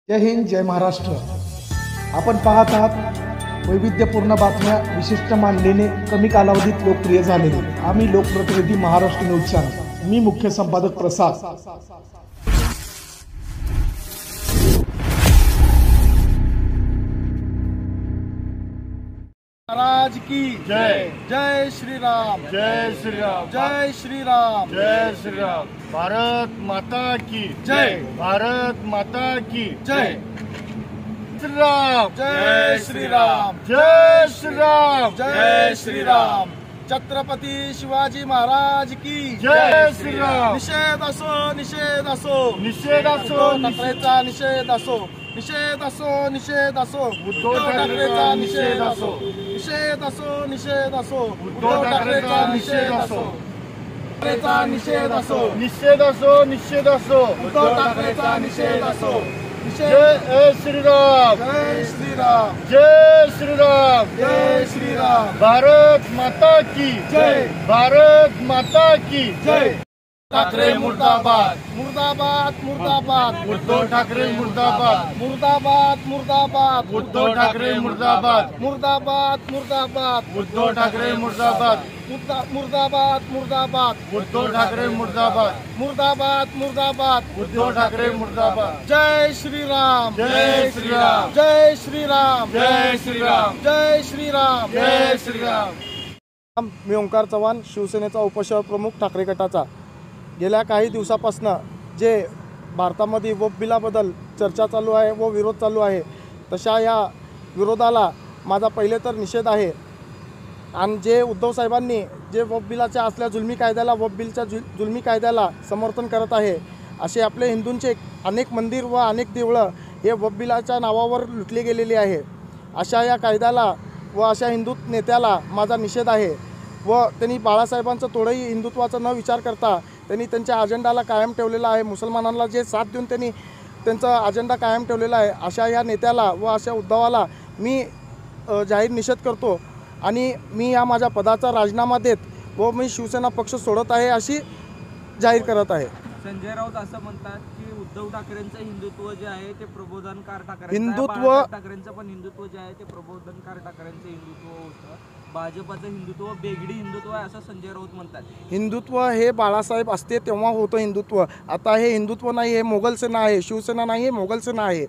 जय हिंद, जय महाराष्ट्र। आपण पाहत आहात वैविध्यपूर्ण बातम्या विशिष्ट मानलेले कमी कालावधीत लोकप्रिय झालेले आम्ही लोकप्रतिनिधी महाराष्ट्र न्यूज चॅनल। मी मुख्य संपादक प्रसाद। महाराज की जय। जय श्री राम, जय श्री राम, जय श्री राम, जय श्री राम। भारत माता की जय, भारत माता की जय श्री राम, जय श्री राम, जय श्री राम, जय श्री राम। छत्रपती शिवाजी महाराज की जय श्री राम। निषेध असो, निषेध असो, निषेध असो, ठाकरेचा निषेध असो, निषेध असो, निषेध असो, उद्धव ठाकरेचा निषेध असो, निषेध असो, निषेध असो, उद्धव ठाकरेचा निषेध असो, ठाकरेचा निषेध असो, निषेध असो, निषेध असो, उद्धव ठाकरेचा निषेध असो। जय श्री राम, जय श्री राम, जय श्री राम, जय श्री राम। भारत माता की जय, भारत माता की जय। ठाकरे मुर्दाबाद, मुर्दाबाद, मुर्दाबाद, उद्धव ठाकरे मुर्दाबाद, मुर्दाबाद, मुर्दाबाद, उद्धव ठाकरे मुर्दाबाद, मुर्दाबाद, मुर्दाबाद, उद्धव ठाकरे मुर्दाबाद, मुर्दाबाद, मुर्दाबाद, उद्धव ठाकरे मुर्दाबाद, मुर्दाबाद, मुर्दाबाद, उद्धव ठाकरे मुर्दाबाद। जय श्री राम, जय श्री राम, जय श्री राम, जय श्री राम, जय श्री राम, जय श्री राम। मी ओंकार चव्हाण, शिवसेनेचा उपशहर प्रमुख ठाकरे गटाचा। गेल्या काही दिवसापासून जे भारतामध्ये वक्फ बिलाबद्दल चर्चा चालू आहे व विरोध चालू आहे, तशा या विरोधाला माझा पहिले तर निषेध आहे। आणि जे उद्धव साहेबांनी जे वक्फ बिलाच्या असल्या जुलमी कायद्याला, वक्फ बिलच्या जुलमी कायद्याला समर्थन करत आहे, असे आपले हिंदूंचे अनेक मंदिर व अनेक देवळं हे वक्फ बिलाच्या नावावर लुटले गेलेले आहे। अशा या कायद्याला व अशा हिंदू नेत्याला माझा निषेध आहे। व त्यांनी बाळासाहेबांचं तोडही हिंदुत्वाचा न विचार करता त्यांनी त्यांच्या अजेंडाला कायम ठेवलेला आहे। मुसलमानांना जे साथ देऊन त्यांनी त्यांचा अजेंडा कायम ठेवलेला आहे। अशा या नेत्याला व अशा उद्धवाला मी जाहीर निषेध करतो आणि मी या माझ्या पदाचा राजीनामा देत व मी शिवसेना पक्ष सोडत आहे अशी जाहीर करत आहे। संजय राऊत असं म्हणतात की उद्धव ठाकरेंचं हिंदुत्व जे आहे ते प्रबोधनकार ठाकरेंचं पण हिंदुत्व जे आहे ते प्रबोधनकार ठाकरेंचं हिंदुत्व होतं, भाजपचं हिंदुत्व बेगडी हिंदुत्व आहे असं संजय राऊत म्हणतात। हिंदुत्व हे बाळासाहेब असते तेव्हा होतं हिंदुत्व, आता हे हिंदुत्व नाही, हे मोगल सेना आहे। शिवसेना नाही, हे मोगल सेना आहे।